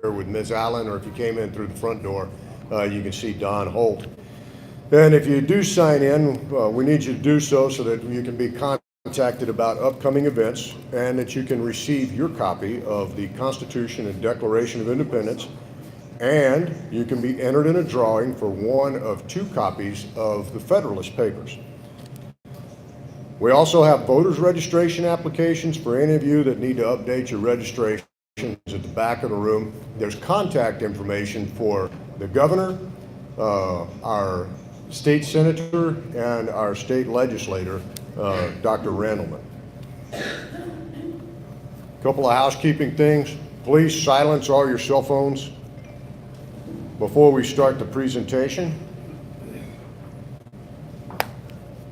with Ms. Allen, or if you came in through the front door, you can see Don Holt. And if you do sign in, we need you to do so that you can be contacted about upcoming events and that you can receive your copy of the Constitution and Declaration of Independence, and you can be entered in a drawing for one of 2 copies of the Federalist Papers. We also have voters registration applications for any of you that need to update your registrations. At the back of the room, there's contact information for the governor, our state senator, and our state legislator, Dr. Randleman. A couple of housekeeping things. Please silence all your cell phones before we start the presentation.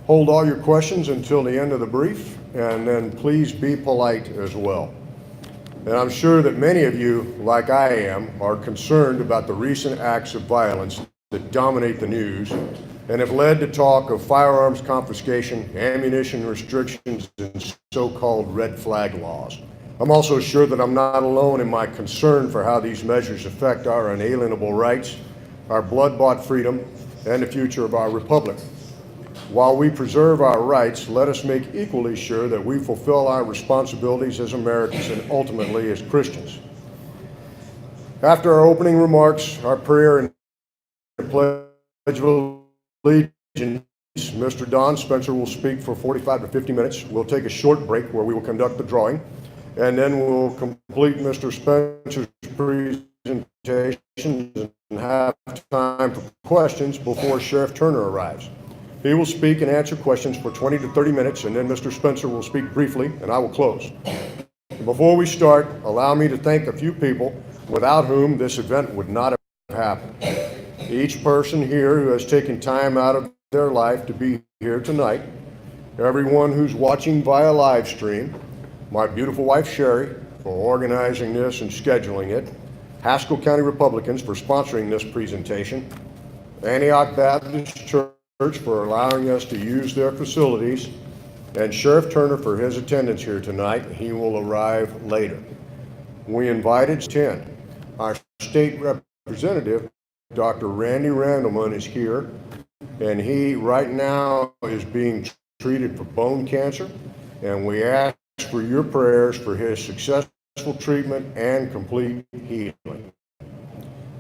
Hold all your questions until the end of the brief, and then please be polite as well. And I'm sure that many of you, like I am, are concerned about the recent acts of violence that dominate the news and have led to talk of firearms confiscation, ammunition restrictions, and so-called red flag laws. I'm also sure that I'm not alone in my concern for how these measures affect our unalienable rights, our blood-bought freedom, and the future of our republic. While we preserve our rights, let us make equally sure that we fulfill our responsibilities as Americans and ultimately as Christians. After our opening remarks, our prayer and pledge of allegiance, Mr. Don Spencer will speak for 45 to 50 minutes. We'll take a short break where we will conduct the drawing, and then we'll complete Mr. Spencer's presentation and have time for questions before Sheriff Turner arrives. He will speak and answer questions for 20 to 30 minutes, and then Mr. Spencer will speak briefly, and I will close. Before we start, allow me to thank a few people without whom this event would not have happened. Each person here who has taken time out of their life to be here tonight, everyone who's watching via live stream, my beautiful wife Sherry for organizing this and scheduling it, Haskel County Republicans for sponsoring this presentation, Antioch Baptist Church for allowing us to use their facilities, and Sheriff Turner for his attendance here tonight. He will arrive later. We invited to attend. Our state representative, Dr. Randy Randleman, is here, and he right now is being treated for bone cancer, and we ask for your prayers for his successful treatment and complete healing.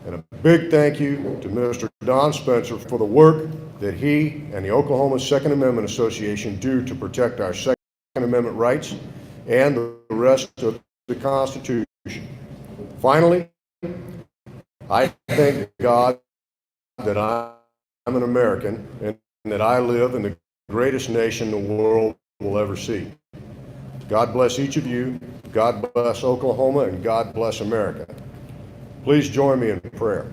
And a big thank you to Mr. Don Spencer for the work that he and the Oklahoma Second Amendment Association do to protect our Second Amendment rights and the rest of the Constitution. Finally, I thank God that I'm an American and that I live in the greatest nation the world will ever see. God bless each of you, God bless Oklahoma, and God bless America. Please join me in prayer.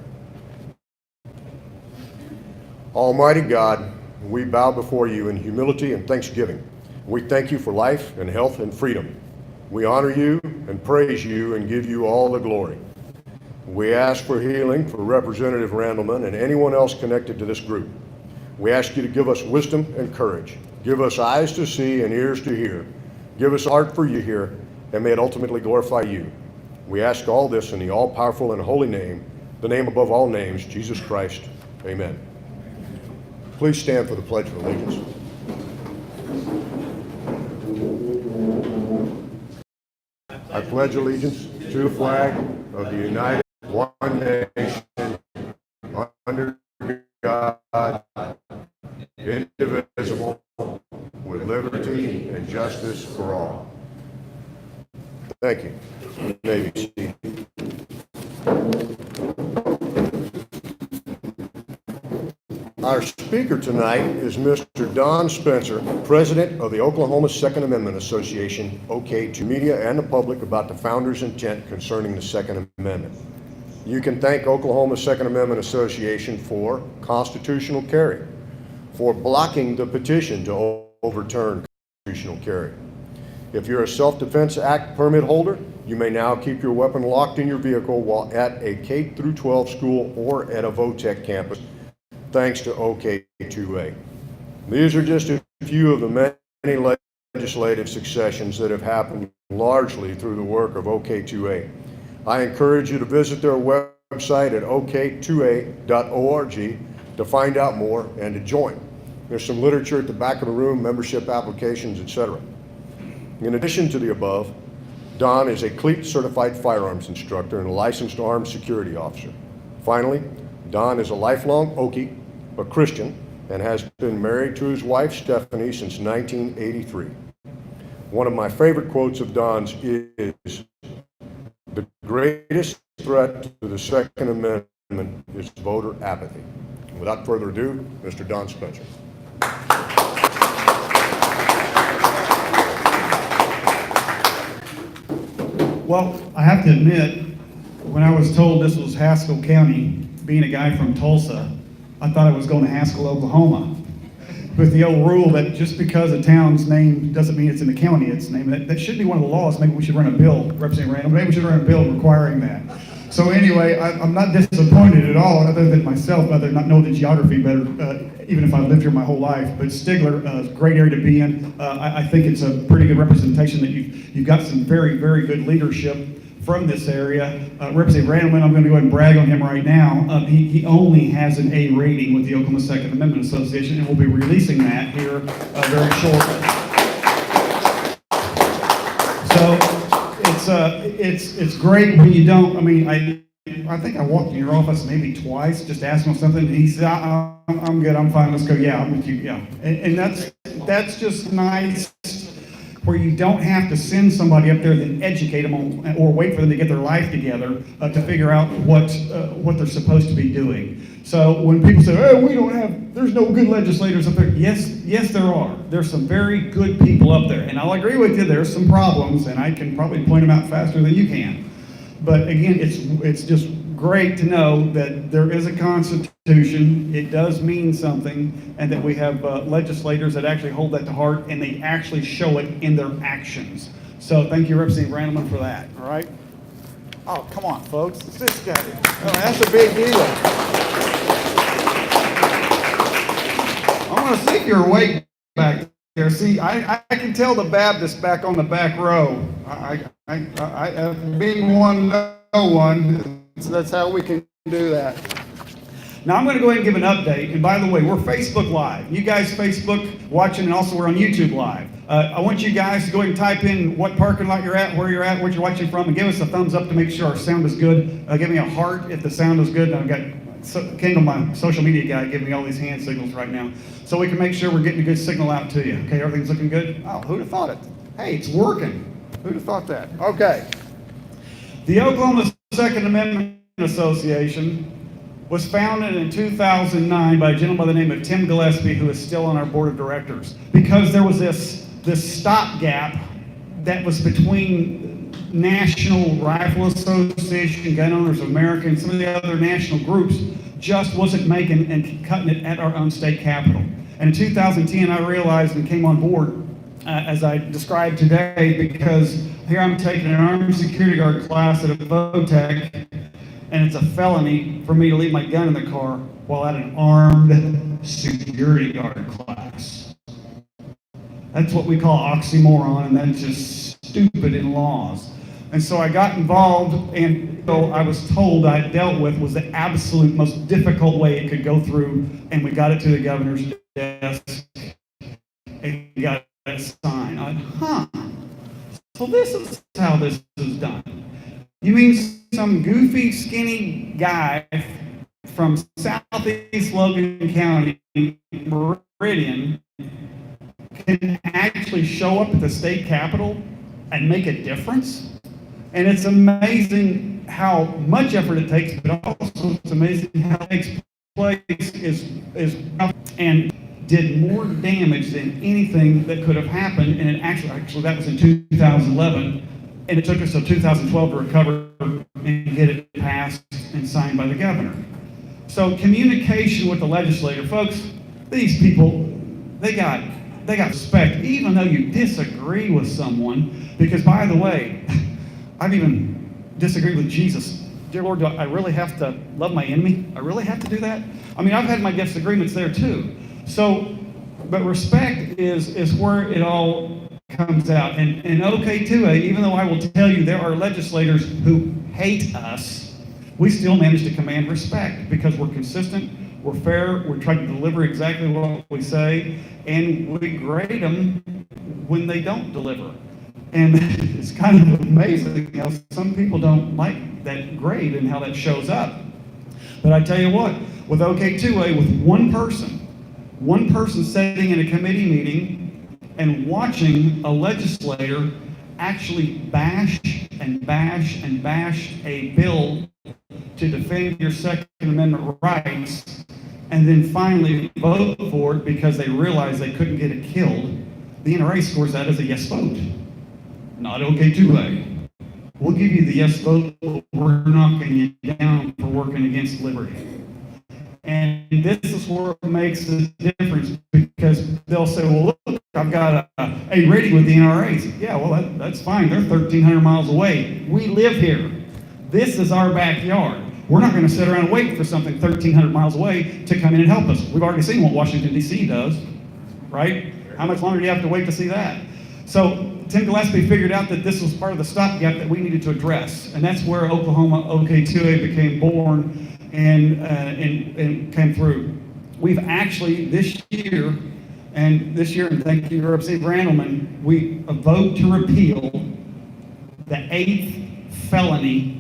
Almighty God, we bow before you in humility and thanksgiving. We thank you for life and health and freedom. We honor you and praise you and give you all the glory. We ask for healing for Representative Randleman and anyone else connected to this group. We ask you to give us wisdom and courage. Give us eyes to see and ears to hear. Give us heart for you here, and may it ultimately glorify you. We ask all this in the all-powerful and holy name, the name above all names, Jesus Christ. Amen. Please stand for the Pledge of Allegiance. I pledge allegiance to the flag of the United one nation, under God, indivisible, with liberty and justice for all. Thank you. You may be seated. Our speaker tonight is Mr. Don Spencer, President of the Oklahoma Second Amendment Association, OK, to media and the public about the founders' intent concerning the Second Amendment. You can thank Oklahoma Second Amendment Association for constitutional carry, for blocking the petition to overturn constitutional carry. If you're a Self-Defense Act permit holder, you may now keep your weapon locked in your vehicle while at a K-12 school or at a VOTEC campus, thanks to OK2A. These are just a few of the many legislative successions that have happened largely through the work of OK2A. I encourage you to visit their website at ok2a.org to find out more and to join. There's some literature at the back of the room, membership applications, etc. In addition to the above, Don is a CLEAT certified firearms instructor and a licensed armed security officer. Finally, Don is a lifelong Okie, a Christian, and has been married to his wife Stephanie since 1983. One of my favorite quotes of Don's is, "The greatest threat to the Second Amendment is voter apathy." Without further ado, Mr. Don Spencer. Well, I have to admit, when I was told this was Haskel County, being a guy from Tulsa, I thought I was going to Haskell, Oklahoma. With the old rule that just because a town's name doesn't mean it's in the county it's named. That should be one of the laws. Maybe we should run a bill, Representative Randall, maybe we should run a bill requiring that. So anyway, I'm not disappointed at all, other than myself, other than not know the geography better, even if I've lived here my whole life. But Stigler is a great area to be in. I think it's a pretty good representation that you've got some very, very good leadership from this area. Representative Randleman, I'm going to go ahead and brag on him right now. He only has an A rating with the Oklahoma Second Amendment Association, and we'll be releasing that here very shortly. So it's great when you don't. I mean, I think I walked in your office maybe twice, just asked him something, and he said, "I'm good, I'm fine. Let's go. Yeah, I'm with you. Yeah." And that's just nice, where you don't have to send somebody up there and educate them on, or wait for them to get their life together to figure out what they're supposed to be doing. So when people say, "Oh, there's no good legislators up there," yes, there are. There's some very good people up there, and I'll agree with you. There's some problems, and I can probably point them out faster than you can. But again, it's just great to know that there is a constitution. It does mean something, and that we have legislators that actually hold that to heart, and they actually show it in their actions. So thank you, Representative Randleman, for that. All right. Oh, come on, folks. It's this guy. Oh, that's a big deal. I want to see if you're awake back there. See, I can tell the Baptists back on the back row. I being one, no one. So that's how we can do that. Now I'm going to go ahead and give an update. And by the way, we're Facebook Live. You guys Facebook watching, and also we're on YouTube Live. I want you guys to go ahead and type in what parking lot you're at, where you're at, what you're watching from, and give us a thumbs up to make sure our sound is good. Give me a heart if the sound is good. I've got Kendall, my social media guy, giving me all these hand signals right now, so we can make sure we're getting a good signal out to you. Okay, everything's looking good? Oh, who'd have thought it? Hey, it's working. Who'd have thought that? Okay. The Oklahoma Second Amendment Association was founded in 2009 by a gentleman by the name of Tim Gillespie, who is still on our board of directors, because there was this stopgap that was between National Rifle Association, Gun Owners of America, and some of the other national groups just wasn't making and cutting it at our own state capitol. And in 2010, I realized and came on board, as I described today, because here I'm taking an armed security guard class at a VOTEC, and it's a felony for me to leave my gun in the car while at an armed security guard class. That's what we call oxymoron, and that's just stupid in laws. And so I got involved, and I was told I dealt with was the absolute most difficult way it could go through, and we got it to the governor's desk and got it signed. I went, so this is how this is done. You mean some goofy, skinny guy from southeast Logan County, Meridian, can actually show up at the state capitol and make a difference? And it's amazing how much effort it takes, but also it's amazing how it takes place and did more damage than anything that could have happened. And it actually that was in 2011, and it took us till 2012 to recover and get it passed and signed by the governor. So communication with the legislator, folks, these people, they got respect, even though you disagree with someone, because by the way, I've even disagreed with Jesus. Dear Lord, do I really have to love my enemy? I really have to do that? I mean, I've had my disagreements there too. So, but respect is where it all comes out. And OK2A, even though I will tell you there are legislators who hate us, we still manage to command respect because we're consistent, we're fair, we're trying to deliver exactly what we say, and we grade them when they don't deliver. And it's kind of amazing how some people don't like that grade and how that shows up. But I tell you what, with OK2A, with one person sitting in a committee meeting and watching a legislator actually bash and bash and bash a bill to defend your Second Amendment rights, and then finally vote for it because they realize they couldn't get it killed, the NRA scores that as a yes vote. Not OK2A. We'll give you the yes vote, but we're knocking you down for working against liberty. And this is where it makes the difference, because they'll say, well, look, I've got a rating with the NRAs. Yeah, well, that's fine. They're 1,300 miles away. We live here. This is our backyard. We're not going to sit around and wait for something 1,300 miles away to come in and help us. We've already seen what Washington, D.C. does, right? How much longer do you have to wait to see that? So Tim Gillespie figured out that this was part of the stopgap that we needed to address, and that's where Oklahoma OK2A became born and came through. We've actually this year, and thank you, Representative Randleman, we vote to repeal the 8th felony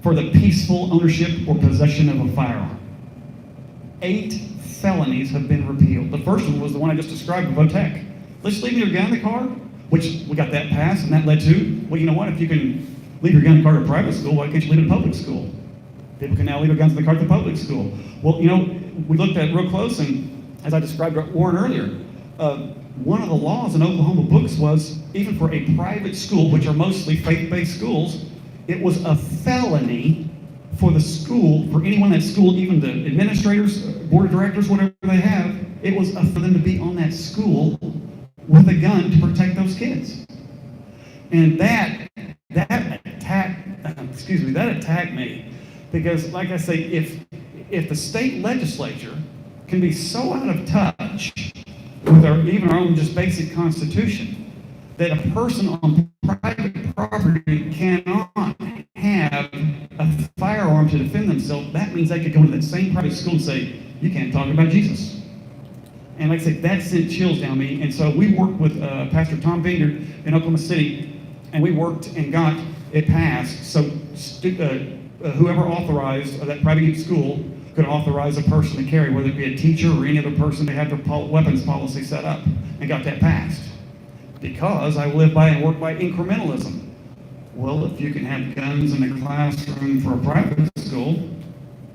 for the peaceful ownership or possession of a firearm. 8 felonies have been repealed. The first one was the one I just described with VOTEC. Let's leave your gun in the car, which we got that passed, and that led to, well, you know what, if you can leave your gun in the car at a private school, why can't you leave it in public school? People can now leave their guns in the car at the public school. Well, you know, we looked at it real close, and as I described to Warren earlier, one of the laws in Oklahoma books was, even for a private school, which are mostly faith-based schools, it was a felony for the school, for anyone at school, even the administrators, board of directors, whatever they have, it was for them to be on that school with a gun to protect those kids. And that attacked me. Because, like I say, if the state legislature can be so out of touch with even our own just basic constitution, that a person on private property cannot have a firearm to defend themselves, that means they could go to that same private school and say, you can't talk about Jesus. And like I said, that sent chills down me. And so we worked with Pastor Tom Vineyard in Oklahoma City, and we worked and got it passed. So whoever authorized that private school could authorize a person to carry, whether it be a teacher or any other person, to have their weapons policy set up, and got that passed. Because I live by and work by incrementalism. Well, if you can have guns in the classroom for a private school,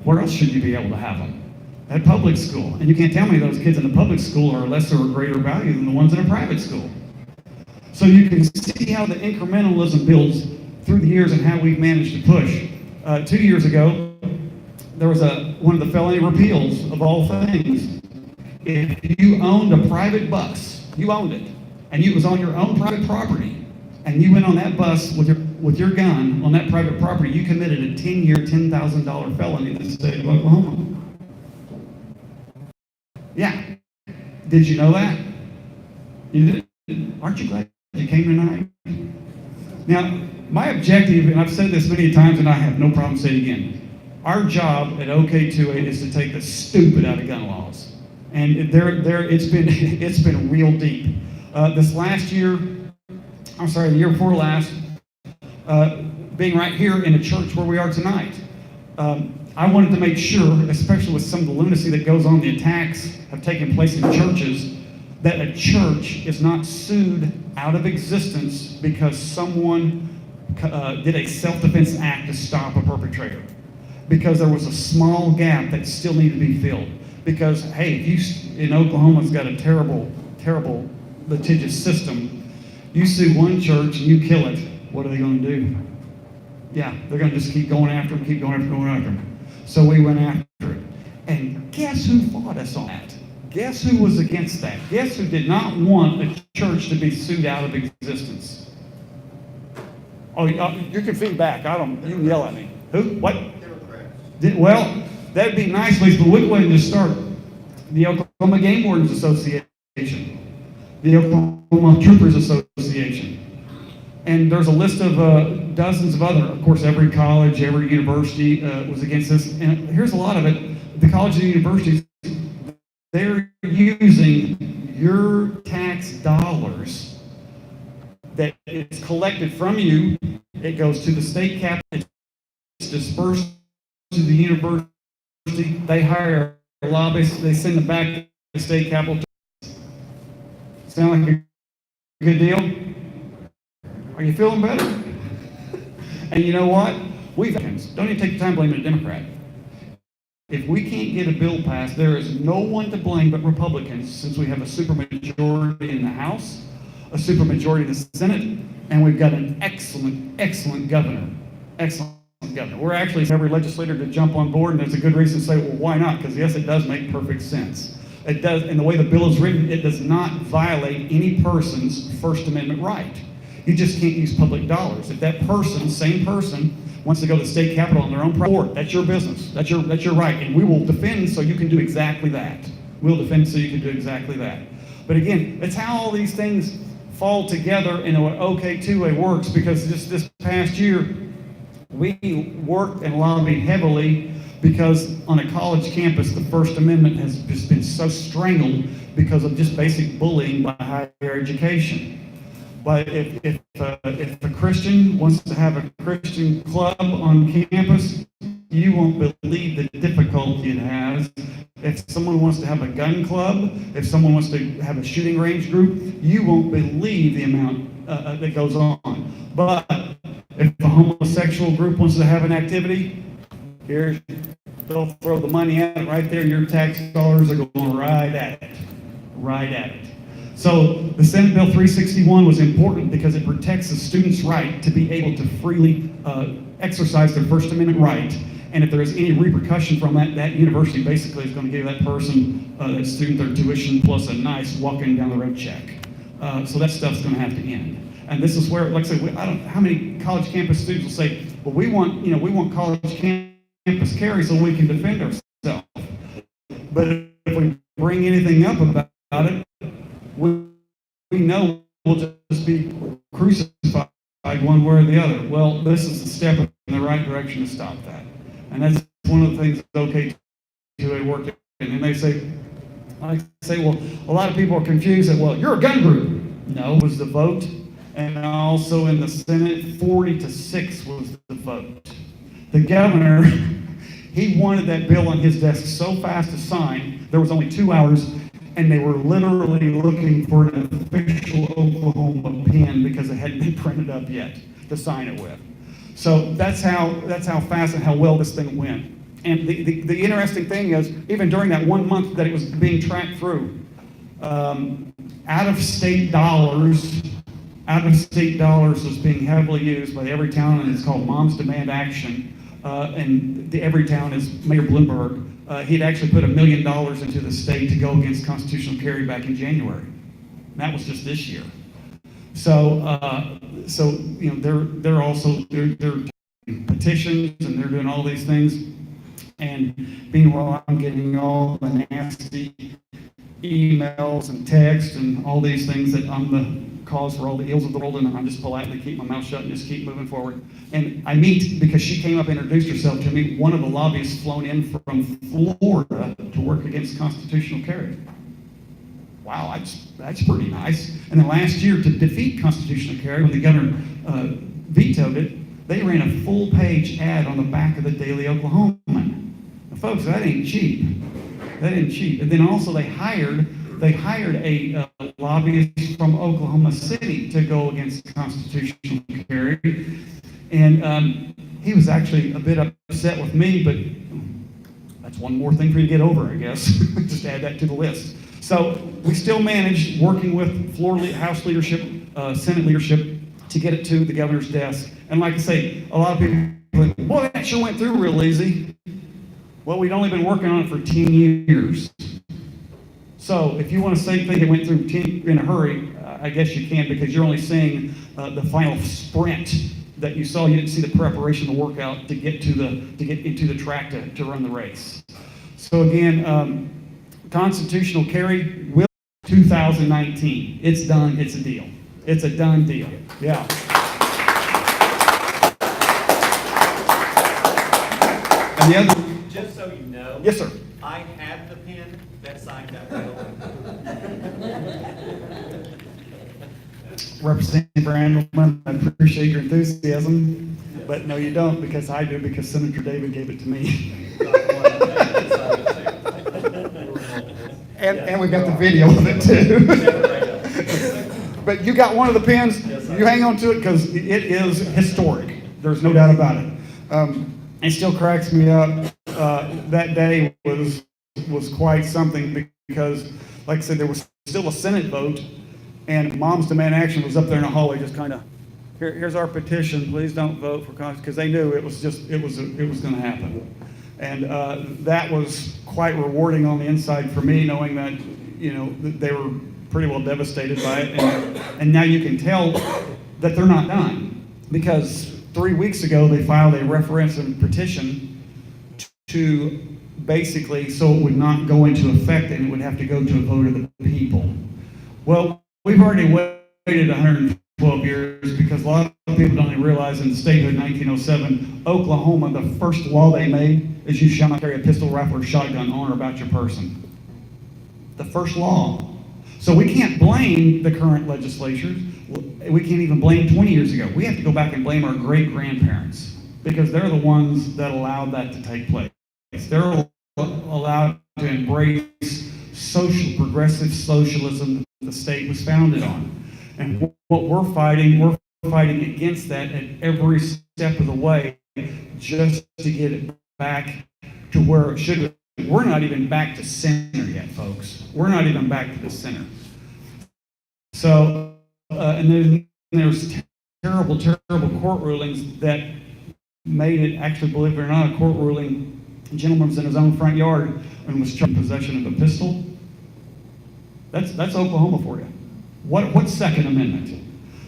where else should you be able to have them? At public school. And you can't tell me those kids in the public school are lesser or greater value than the ones in a private school. So you can see how the incrementalism builds through the years and how we've managed to push. 2 years ago, there was one of the felony repeals of all things. If you owned a private bus, you owned it, and it was on your own private property, and you went on that bus with your gun on that private property, you committed a 10-year, $10,000 felony in the state of Oklahoma. Yeah. Did you know that? You did? Aren't you glad you came tonight? Now, my objective, and I've said this many times, and I have no problem saying it again, our job at OK2A is to take the stupid out of gun laws. And it's been real deep. This last year, the year before last, being right here in a church where we are tonight, I wanted to make sure, especially with some of the lunacy that goes on, the attacks have taken place in churches, that a church is not sued out of existence because someone did a self-defense act to stop a perpetrator. Because there was a small gap that still needed to be filled. Because, hey, if in Oklahoma's got a terrible, terrible litigious system, you sue one church and you kill it, what are they going to do? Yeah, they're going to just keep going after them, keep going after them. So we went after it. And guess who fought us on that? Guess who was against that? Guess who did not want a church to be sued out of existence? Oh, you can feedback. You can yell at me. Who? What? Well, that'd be nice, Lisa, but we'll go ahead and just start. The Oklahoma Game Wardens Association, the Oklahoma Troopers Association. And there's a list of dozens of other, of course, every college, every university was against this. And here's a lot of it. The colleges and universities, they're using your tax dollars that is collected from you. It goes to the state capital, it's dispersed to the university. They hire lobbyists, they send them back to the state capital. Sound like a good deal? Are you feeling better? And you know what? Don't even take the time blaming a Democrat. If we can't get a bill passed, there is no one to blame but Republicans, since we have a supermajority in the House, a supermajority in the Senate, and we've got an excellent governor. Excellent governor. We're actually every legislator to jump on board, and there's a good reason to say, well, why not? Because yes, it does make perfect sense. It does, and the way the bill is written, it does not violate any person's First Amendment right. You just can't use public dollars. If that person, same person, wants to go to the state capitol on their own property, that's your business. That's your right, and we will defend so you can do exactly that. We'll defend so you can do exactly that. But again, it's how all these things fall together in a OK two-way works, because just this past year, we worked and lobbied heavily because on a college campus, the First Amendment has just been so strangled because of just basic bullying by higher education. But if a Christian wants to have a Christian club on campus, you won't believe the difficulty it has. If someone wants to have a gun club, if someone wants to have a shooting range group, you won't believe the amount that goes on. But if a homosexual group wants to have an activity, here, they'll throw the money at it right there, and your tax dollars are going right at it. Right at it. So the Senate Bill 361 was important because it protects the student's right to be able to freely exercise their First Amendment right. And if there is any repercussion from that, that university basically is going to give that person, that student, their tuition plus a nice walking down the road check. So that stuff's going to have to end. And this is where, like I said, I don't know how many college campus students will say, well, we want college campus carry so we can defend ourselves. But if we bring anything up about it, we know we'll just be crucified one way or the other. Well, this is a step in the right direction to stop that. And that's one of the things that's okay to work in. And they say, well, a lot of people are confused that, well, you're a gun group. No, it was the vote. And also in the Senate, 40-6 was the vote. The governor, he wanted that bill on his desk so fast to sign, there was only 2 hours, and they were literally looking for an official Oklahoma pen because it hadn't been printed up yet to sign it with. So that's how fast and how well this thing went. And the interesting thing is, even during that 1 month that it was being tracked through, out-of-state dollars was being heavily used by every town, and it's called Moms Demand Action. And every town is Mayor Bloomberg. He'd actually put $1 million into the state to go against constitutional carry back in January. And that was just this year. So they're also petitions, and they're doing all these things. And meanwhile, I'm getting all the nasty emails and texts and all these things that I'm the cause for all the ills of the world, and I'm just politely keep my mouth shut and just keep moving forward. And I meet, because she came up and introduced herself to me, one of the lobbyists flown in from Florida to work against constitutional carry. Wow, that's pretty nice. And then last year, to defeat constitutional carry, when the governor vetoed it, they ran a full-page ad on the back of the Daily Oklahoman. Now, folks, that ain't cheap. That ain't cheap. And then also they hired a lobbyist from Oklahoma City to go against constitutional carry. And he was actually a bit upset with me, but that's one more thing for you to get over, I guess. Just add that to the list. So we still managed, working with House leadership, Senate leadership, to get it to the governor's desk. And like I say, a lot of people think, boy, that sure went through real easy. Well, we'd only been working on it for 10 years. So if you want to think it went through in a hurry, I guess you can, because you're only seeing the final sprint that you saw. You didn't see the preparation, the workout to get into the track to run the race. So again, constitutional carry will 2019. It's done. It's a deal. It's a done deal. Yeah. And the other, Just so you know. yes, sir. I had the pen that signed that bill. Representative Randleman, I appreciate your enthusiasm, but no, you don't, because I do, because Senator David gave it to me. And we got the video of it too. But you got one of the pens, you hang on to it, because it is historic. There's no doubt about it. It still cracks me up. That day was quite something, because, like I said, there was still a Senate vote, and Moms Demand Action was up there in the hallway, just kind of, here's our petition. Please don't vote for Congress, because they knew it was going to happen, and that was quite rewarding on the inside for me, knowing that they were pretty well devastated by it, and now you can tell that they're not done, because 3 weeks ago they filed a referendum petition to basically, so it would not go into effect and it would have to go to a vote of the people. Well, we've already waited 112 years, because a lot of people don't even realize in the statehood in 1907, Oklahoma, the first law they made is you shall not carry a pistol, rifle, or shotgun on or about your person. The first law. So we can't blame the current legislatures. We can't even blame 20 years ago. We have to go back and blame our great-grandparents, because they're the ones that allowed that to take place. They're allowed to embrace progressive socialism that the state was founded on. And what we're fighting against that at every step of the way, just to get it back to where it should be. We're not even back to center yet, folks. We're not even back to the center. So, and there's terrible court rulings that made it, actually, believe it or not, a court ruling. A gentleman was in his own front yard and was charged with possession of a pistol. That's Oklahoma for you. What Second Amendment?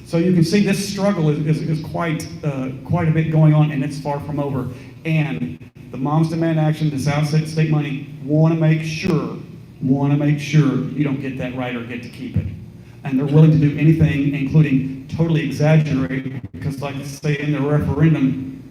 So you can see this struggle is quite a bit going on, and it's far from over. And the Moms Demand Action, this outside state money, want to make sure you don't get that right or get to keep it. And they're willing to do anything, including totally exaggerate, because, like I say, in the referendum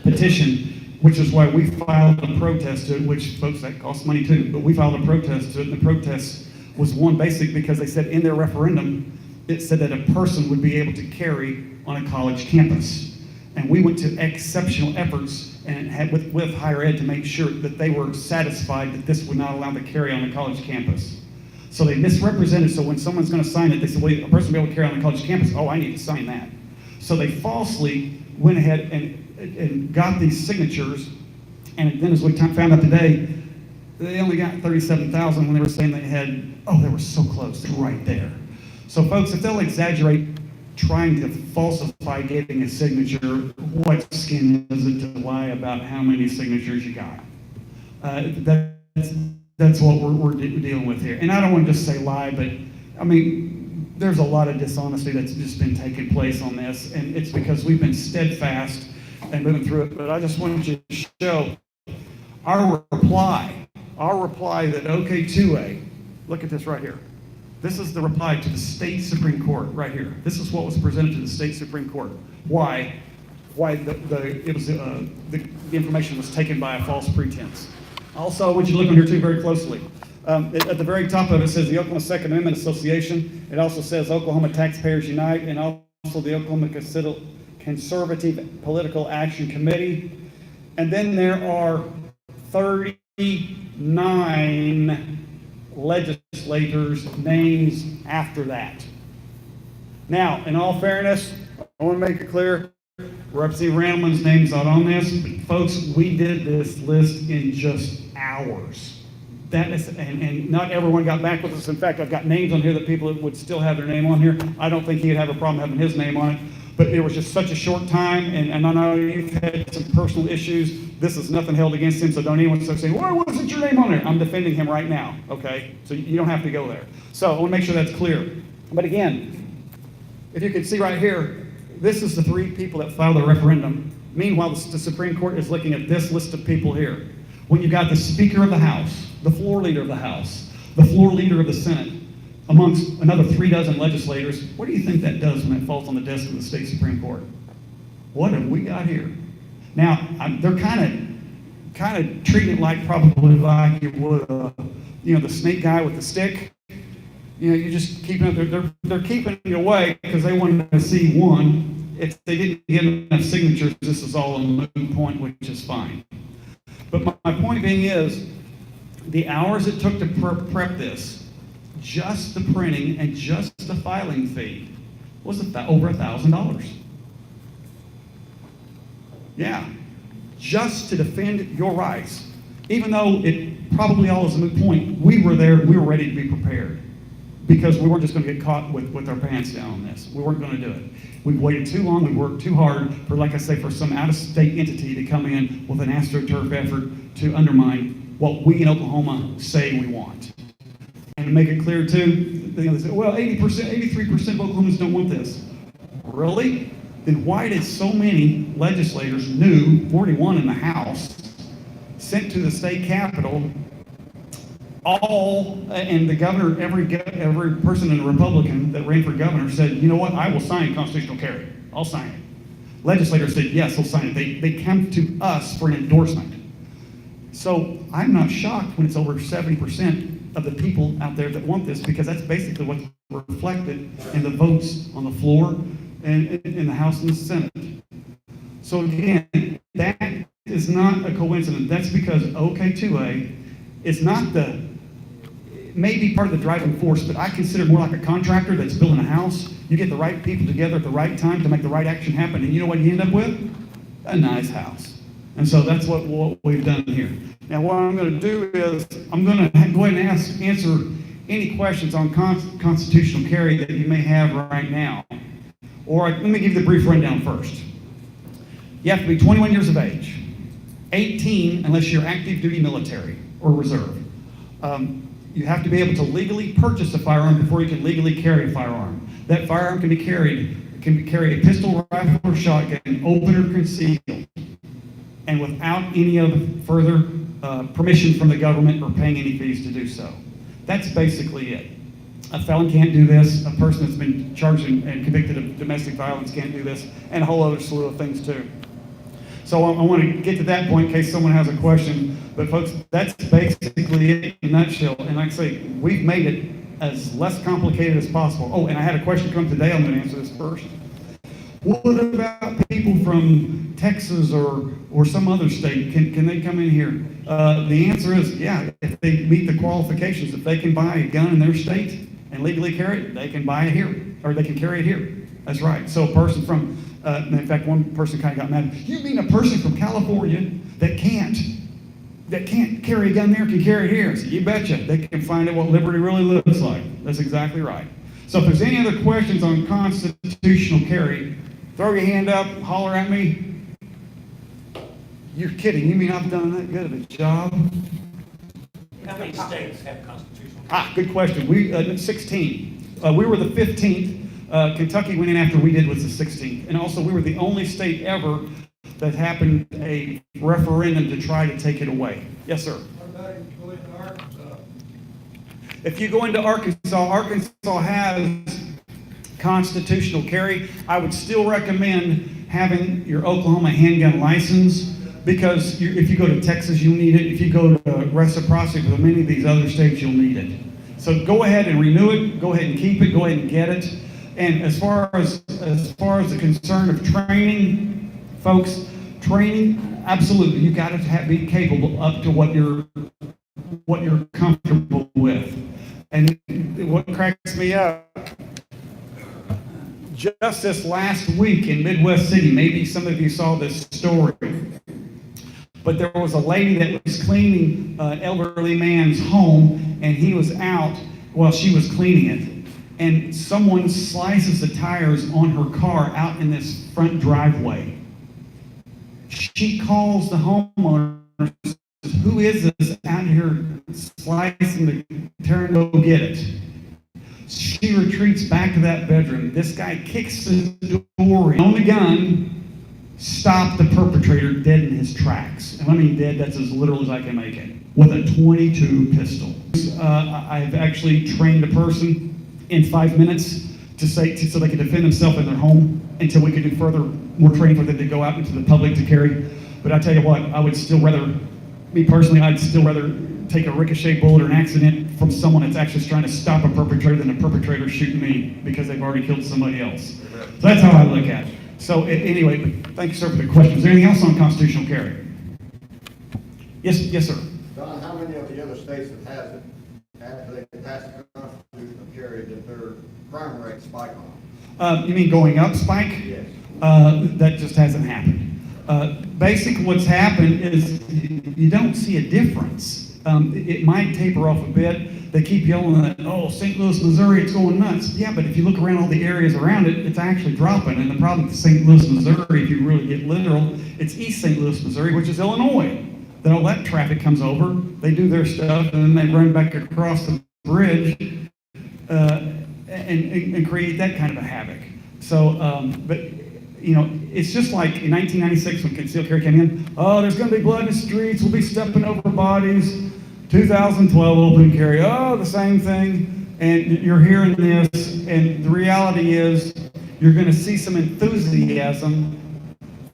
petition, which is why we filed a protest to it, which, folks, that costs money too, but we filed a protest to it, and the protest was one basic because they said in their referendum, it said that a person would be able to carry on a college campus. And we went to exceptional efforts and had with higher ed to make sure that they were satisfied that this would not allow them to carry on a college campus. So they misrepresented, so when someone's going to sign it, they said, well, a person will be able to carry on a college campus. Oh, I need to sign that. So they falsely went ahead and got these signatures, and then as we found out today, they only got 37,000 when they were saying they had, they were so close, they're right there. So folks, if they'll exaggerate trying to falsify getting a signature, what skin is it to lie about how many signatures you got? That's what we're dealing with here. And I don't want to just say lie, but I mean, there's a lot of dishonesty that's just been taking place on this, and it's because we've been steadfast and moving through it. But I just wanted you to show our reply that OK2A, look at this right here. This is the reply to the state Supreme Court right here. This is what was presented to the state Supreme Court. Why the information was taken by a false pretense. Also, would you look on here too very closely? At the very top of it says the Oklahoma Second Amendment Association. It also says Oklahoma Taxpayers Unite, and also the Oklahoma Conservative Political Action Committee. And then there are 39 legislators' names after that. Now, in all fairness, I want to make it clear, Representative Randleman's name's not on this, but folks, we did this list in just hours. That is, and not everyone got back with us. In fact, I've got names on here that people would still have their name on here. I don't think he'd have a problem having his name on it, but it was just such a short time, and I know you've had some personal issues. This is nothing held against him, so don't anyone start saying, why wasn't your name on there? I'm defending him right now, okay? So you don't have to go there. So I want to make sure that's clear. But again, if you can see right here, this is the 3 people that filed the referendum. Meanwhile, the Supreme Court is looking at this list of people here. When you've got the Speaker of the House, the floor leader of the House, the floor leader of the Senate, amongst another 36 legislators, what do you think that does when it falls on the desk of the state Supreme Court? What have we got here? Now, they're kind kind of treating it like probably like you would, the snake guy with the stick. You just keeping it. They're keeping it away because they wanted to see one. If they didn't get enough signatures, this is all a moot point, which is fine. But my point being is, the hours it took to prep this, just the printing and just the filing fee, was over $1,000. Yeah, just to defend your rights. Even though it probably all is a moot point, we were there, we were ready to be prepared. Because we weren't just going to get caught with our pants down on this. We weren't going to do it. We waited too long, we worked too hard for, like I say, for some out-of-state entity to come in with an AstroTurf effort to undermine what we in Oklahoma say we want. And to make it clear too, they say, well, 80%, 83% of Oklahomans don't want this. Really? Then why did so many legislators, 41 in the House, sent to the state capitol, and the governor, every person in the Republican that ran for governor said, you know what, I will sign constitutional carry. I'll sign it. Legislators said, yes, they'll sign it. They come to us for an endorsement. So I'm not shocked when it's over 70% of the people out there that want this, because that's basically what's reflected in the votes on the floor and in the House and the Senate. So again, that is not a coincidence. That's because OK2A is not maybe part of the driving force, but I consider it more like a contractor that's building a house. You get the right people together at the right time to make the right action happen, and you know what you end up with? A nice house. And so that's what we've done here. Now what I'm going to do is I'm going to go ahead and answer any questions on constitutional carry that you may have right now. Or let me give you the brief rundown first. You have to be 21 years of age, 18 unless you're active duty military or reserve. You have to be able to legally purchase a firearm before you can legally carry a firearm. That firearm can be carried a pistol, rifle, or shotgun, open or concealed, and without any other further permission from the government or paying any fees to do so. That's basically it. A felon can't do this. A person that's been charged and convicted of domestic violence can't do this, and a whole other slew of things too. So I want to get to that point in case someone has a question. But folks, that's basically it in a nutshell. And like I say, we've made it as less complicated as possible. Oh, and I had a question come today. I'm going to answer this first. What about people from Texas or some other state? Can they come in here? The answer is, yeah, if they meet the qualifications. If they can buy a gun in their state and legally carry it, they can buy it here, or they can carry it here. That's right. So a person from, in fact, one person kind of got mad. You mean a person from California that can't carry a gun there can carry it here? So you betcha. They can find out what liberty really looks like. That's exactly right. So if there's any other questions on constitutional carry, throw your hand up, holler at me. You're kidding. You mean I've done that good of a job? How many states have constitutional? Good question. 16. We were the 15th. Kentucky went in after we did was the 16th. And also we were the only state ever that happened a referendum to try to take it away. Yes, sir. What about if you go into Arkansas? If you go into Arkansas, Arkansas has constitutional carry. I would still recommend having your Oklahoma handgun license, because if you go to Texas, you'll need it. If you go to reciprocity with many of these other states, you'll need it. So go ahead and renew it. Go ahead and keep it. Go ahead and get it. And as far as the concern of training, folks, training, absolutely, you got to be capable up to what you're comfortable with. And what cracks me up, just this last week in Midwest City, maybe some of you saw this story, but there was a lady that was cleaning an elderly man's home, and he was out while she was cleaning it. And someone slices the tires on her car out in this front driveway. She calls the homeowner, says, who is this out here slicing the tire? Go get it. She retreats back to that bedroom. This guy kicks the door in on the gun, stopped the perpetrator dead in his tracks. And I mean dead, that's as literal as I can make it, with a .22 pistol. I've actually trained a person in 5 minutes so they could defend themselves in their home until we could do more training for them to go out into the public to carry. But I tell you what, I would still rather me personally, I'd still rather take a ricochet bullet or an accident from someone that's actually trying to stop a perpetrator than a perpetrator shooting me because they've already killed somebody else. So that's how I look at it. So anyway, but thank you, sir, for the question. Is there anything else on constitutional carry? Yes, sir. Don, how many of the other states that has it, after they pass the constitutional carry, did their crime rate spike on? You mean going up, Spike? Yes. That just hasn't happened. Basically, what's happened is you don't see a difference. It might taper off a bit. They keep yelling that, oh, St. Louis, Missouri, it's going nuts. Yeah, but if you look around all the areas around it, it's actually dropping. And the problem with St. Louis, Missouri, if you really get literal, it's East St. Louis, Missouri, which is Illinois. Then all that traffic comes over, they do their stuff, and then they run back across the bridge and create that kind of a havoc. So, but you know, it's just like in 1996 when concealed carry came in. Oh, there's going to be blood in the streets. We'll be stepping over bodies. 2012 open carry. Oh, the same thing. And you're hearing this, and the reality is you're going to see some enthusiasm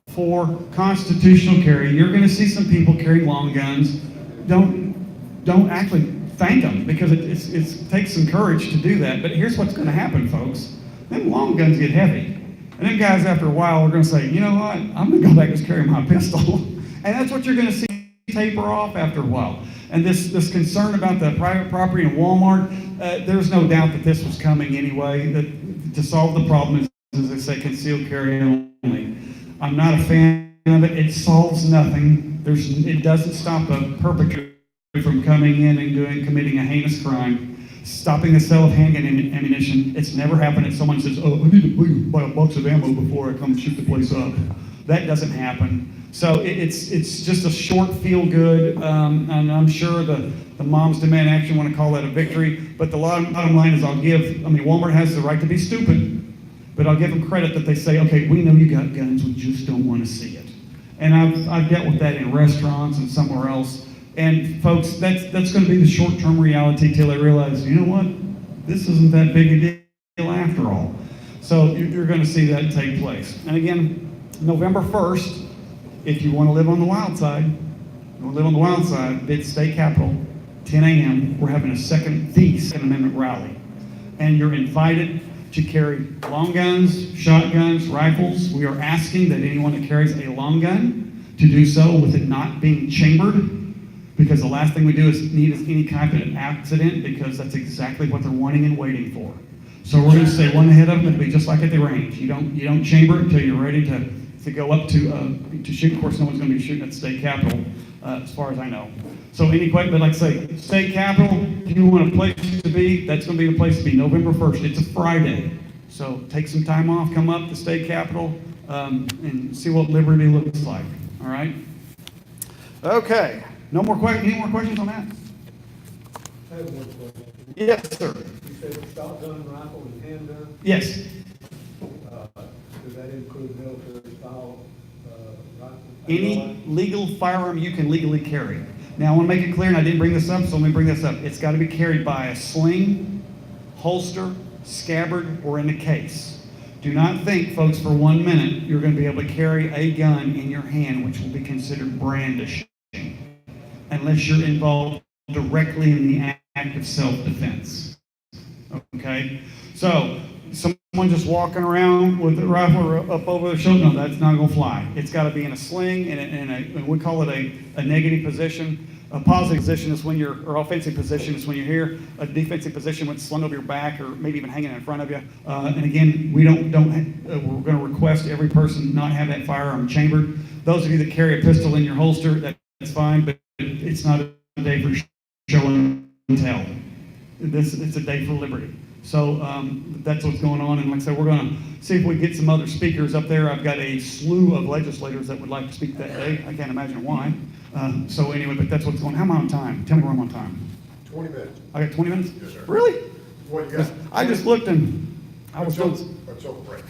for constitutional carry. You're going to see some people carrying long guns. Don't actually thank them because it takes some courage to do that. But here's what's going to happen, folks. Them long guns get heavy. And then guys, after a while, are going to say, you know what, I'm going to go back and just carry my pistol. And that's what you're going to see taper off after a while. And this concern about the private property in Walmart, there's no doubt that this was coming anyway. That to solve the problem is, as they say, concealed carry only. I'm not a fan of it. It solves nothing. It doesn't stop a perpetrator from coming in and committing a heinous crime. Stopping the sale of handgun ammunition, it's never happened that someone says, oh, I need to buy a box of ammo before I come shoot the place up. That doesn't happen. So it's just a short feel-good, and I'm sure the moms demand action want to call that a victory, but the bottom line is Walmart has the right to be stupid, but I'll give them credit that they say, okay, we know you got guns, we just don't want to see it. And I've dealt with that in restaurants and somewhere else. And folks, that's going to be the short-term reality till they realize, you know what, this isn't that big a deal after all. So you're going to see that take place. And again, November 1st, if you want to live on the wild side, bid state capitol, 10 a.m., we're having the Second Amendment rally. And you're invited to carry long guns, shotguns, rifles. We are asking that anyone that carries a long gun to do so with it not being chambered, because the last thing we do is need any kind of accident, because that's exactly what they're wanting and waiting for. So we're going to stay one ahead of them. It'll be just like at the range. You don't chamber it until you're ready to go up to shoot. Of course, no one's going to be shooting at the state capitol, as far as I know. So but like I say, state capitol, if you want a place to be, that's going to be the place to be, November 1st. It's a Friday. So take some time off, come up to state capitol, and see what liberty looks like. All right? Okay. Any more questions on that? I have one question. Yes, sir. You said shotgun, rifle, and handgun. Yes. Does that include military style rifle? Any legal firearm you can legally carry. Now, I want to make it clear, and I didn't bring this up, so let me bring this up. It's got to be carried by a sling, holster, scabbard, or in a case. Do not think, folks, for 1 minute you're going to be able to carry a gun in your hand, which will be considered brandishing, unless you're involved directly in the act of self-defense. Okay? So, someone just walking around with a rifle up over their shoulder, no, that's not going to fly. It's got to be in a sling, and we call it a negative position. A positive position is when or offensive position is when you're here. A defensive position when it's slung over your back or maybe even hanging in front of you. And again, we're going to request every person not have that firearm chambered. Those of you that carry a pistol in your holster, that's fine, but it's not a day for show and tell. It's a day for liberty. So that's what's going on. And like I said, we're going to see if we get some other speakers up there. I've got a slew of legislators that would like to speak that day. I can't imagine why. So anyway, but that's what's going on. How am I on time? Tell me where I'm on time. 20 minutes. I got 20 minutes? Yes, sir. Really? What you got? I just looked and I was Until going break.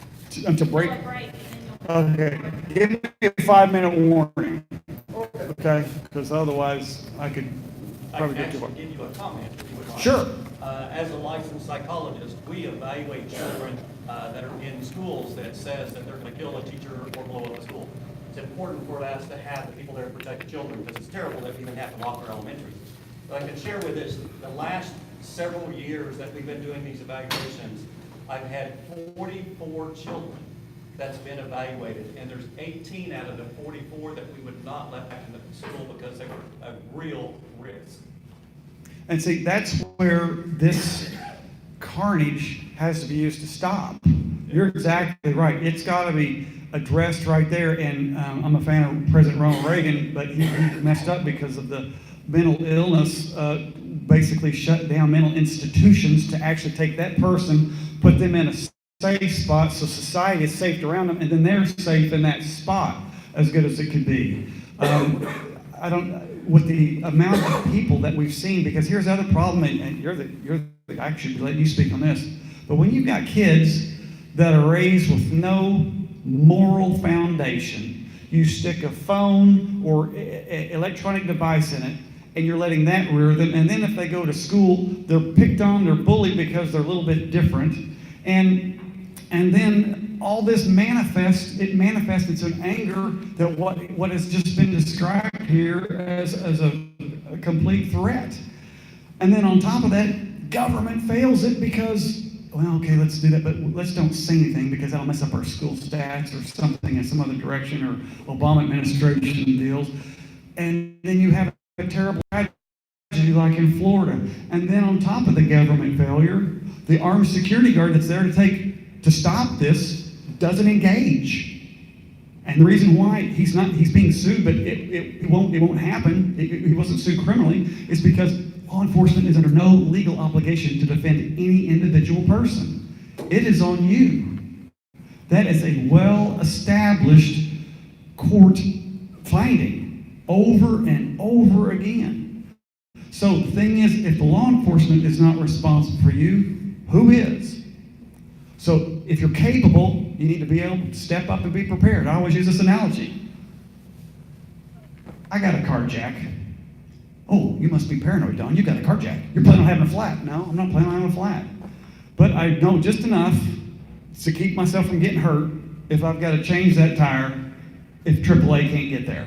until break. Okay. Give me a 5-minute warning. Okay? Because otherwise I could probably get actually to give you a comment, if you would like. Sure. As a licensed psychologist, we evaluate children that are in schools that says that they're going to kill a teacher or blow up a school. It's important for us to have the people there to protect the children, because it's terrible that we even have to lock our elementaries. But I can share with us, the last several years that we've been doing these evaluations, I've had 44 children that's been evaluated, and there's 18 out of the 44 that we would not let back into school because they were a real risk. And see, that's where this carnage has to be used to stop. You're exactly right. It's got to be addressed right there. And I'm a fan of President Ronald Reagan, but he messed up because of the mental illness, basically shut down mental institutions to actually take that person, put them in a safe spot so society is safe around them, and then they're safe in that spot as good as it could be. I don't, with the amount of people that we've seen, because here's the other problem, and I should let you speak on this, but when you've got kids that are raised with no moral foundation, you stick a phone or electronic device in it, and you're letting that rear them, and then if they go to school, they're picked on, they're bullied because they're a little bit different, and then all this manifests into an anger that what has just been described here as a complete threat. And then on top of that, government fails it because, well, okay, let's do that, but let's don't say anything because that'll mess up our school stats or something in some other direction, or Obama administration deals. And then you have a terrible tragedy like in Florida. And then on top of the government failure, the armed security guard that's there to stop this doesn't engage. And the reason why he's being sued, but it won't happen, he wasn't sued criminally, is because law enforcement is under no legal obligation to defend any individual person. It is on you. That is a well-established court finding over and over again. So the thing is, if the law enforcement is not responsible for you, who is? So if you're capable, you need to be able to step up and be prepared. I always use this analogy. I got a carjack. Oh, you must be paranoid, Don. You got a carjack. You're planning on having a flat. No, I'm not planning on having a flat. But I know just enough to keep myself from getting hurt if I've got to change that tire if AAA can't get there.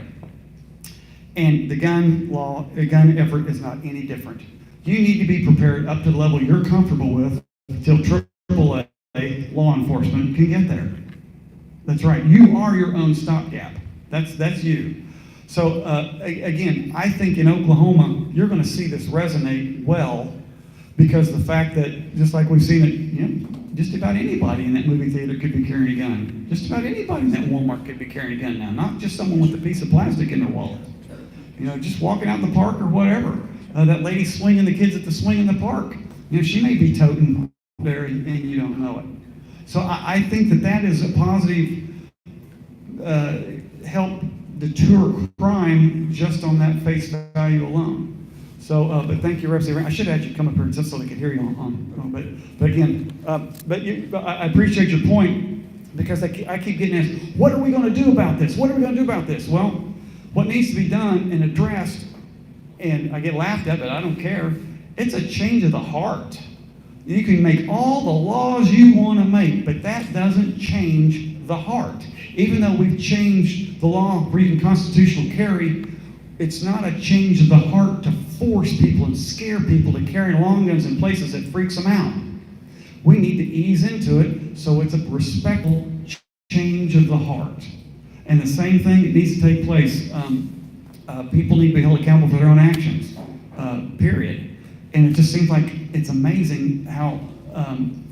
And the gun effort is not any different. You need to be prepared up to the level you're comfortable with until AAA law enforcement can get there. That's right. You are your own stopgap. That's you. So again, I think in Oklahoma, you're going to see this resonate well because the fact that just like we've seen it, just about anybody in that movie theater could be carrying a gun. Just about anybody in that Walmart could be carrying a gun now, not just someone with a piece of plastic in their wallet. Just walking out in the park or whatever. That lady swinging the kids at the swing in the park. She may be toting there and you don't know it. So I think that is a positive help deter crime just on that face value alone. So, but thank you, Representative. I should have had you come up here just so they could hear you but again, I appreciate your point because I keep getting asked, what are we going to do about this? What are we going to do about this? Well, what needs to be done and addressed, and I get laughed at, but I don't care, it's a change of the heart. You can make all the laws you want to make, but that doesn't change the heart. Even though we've changed the law for even constitutional carry, it's not a change of the heart to force people and scare people to carry long guns in places that freaks them out. We need to ease into it so it's a respectful change of the heart. And the same thing that needs to take place. People need to be held accountable for their own actions, period. And it just seems like it's amazing how an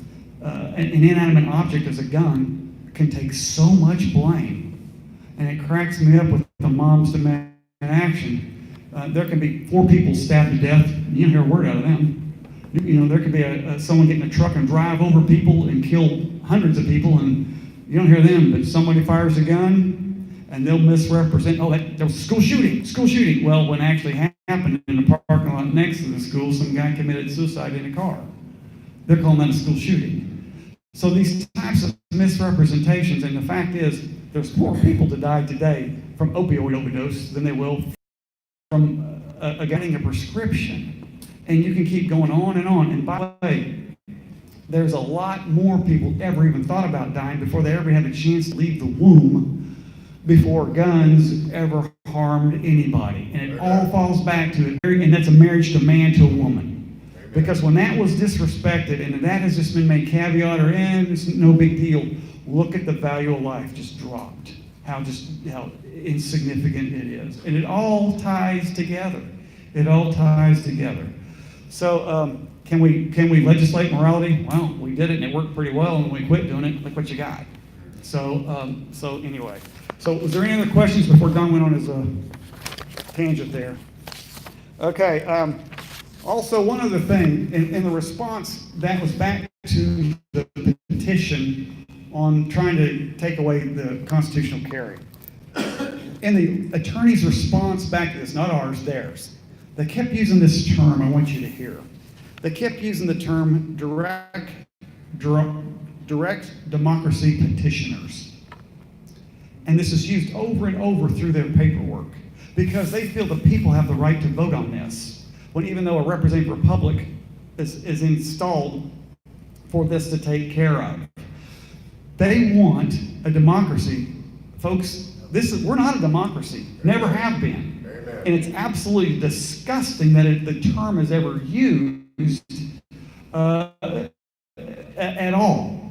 inanimate object as a gun can take so much blame. And it cracks me up with the moms demand action. There can be 4 people stabbed to death. You don't hear a word out of them. There could be someone get in a truck and drive over people and kill hundreds of people, and you don't hear them. But somebody fires a gun, and they'll misrepresent. Oh, there was a school shooting. Well, when it actually happened in the parking lot next to the school, some guy committed suicide in a car. They're calling that a school shooting. So these types of misrepresentations, and the fact is, there's more people to die today from opioid overdose than they will from getting a prescription. And you can keep going on and on. And by the way, there's a lot more people ever even thought about dying before they ever had a chance to leave the womb before guns ever harmed anybody. And it all falls back to it, and that's a marriage to a man to a woman. Because when that was disrespected, and that has just been made caveat or it's no big deal, look at the value of life just dropped. How insignificant it is. And it all ties together. It all ties together. So can we legislate morality? Well, we did it and it worked pretty well, and we quit doing it. Look what you got. So anyway. So was there any other questions before Don went on his tangent there? Okay. Also, one other thing, in the response, that was back to the petition on trying to take away the constitutional carry. In the attorney's response back to this, not ours, theirs, they kept using this term I want you to hear. They kept using the term direct democracy petitioners. And this is used over and over through their paperwork because they feel the people have the right to vote on this, when even though a representative republic is installed for this to take care of. They want a democracy. Folks, we're not a democracy, never have been. Amen. And it's absolutely disgusting that the term is ever used at all.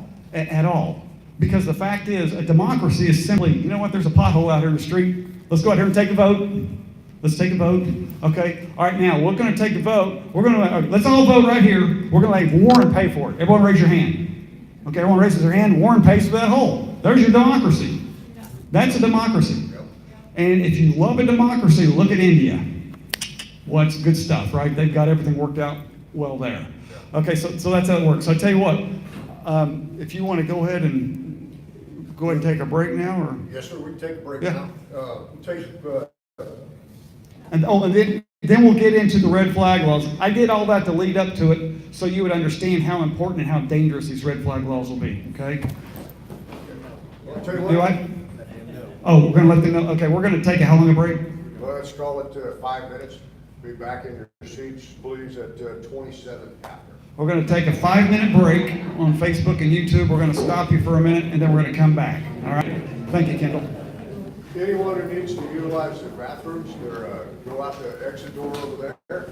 Because the fact is, a democracy is simply, you know what, there's a pothole out here in the street. Let's go out here and take a vote. Let's take a vote. Okay, all right, now we're going to take a vote. Let's all vote right here. We're going to let Warren pay for it. Everyone raise your hand. Okay, everyone raises their hand. Warren pays for that hole. There's your democracy. That's a democracy. And if you love a democracy, look at India. What's good stuff, right? They've got everything worked out well there. Okay, so that's how it works. So I tell you what, if you want to go ahead and take a break now, or Yes, sir, we can take a break Yeah. now. We'll take, and then we'll get into the red flag laws. I did all that to lead up to it, so you would understand how important and how dangerous these red flag laws will be. Okay? I'll tell you You what, what? Oh, we're going to let them know. Okay, we're going to take how long a break? let's call it 5 minutes. Be back in your seats, please, at 27 after. We're going to take a 5-minute break on Facebook and YouTube. We're going to stop you for a minute, and then we're going to come back. All right? Thank you, Kendall. Anyone who needs to utilize the bathrooms, go out the exit door over there.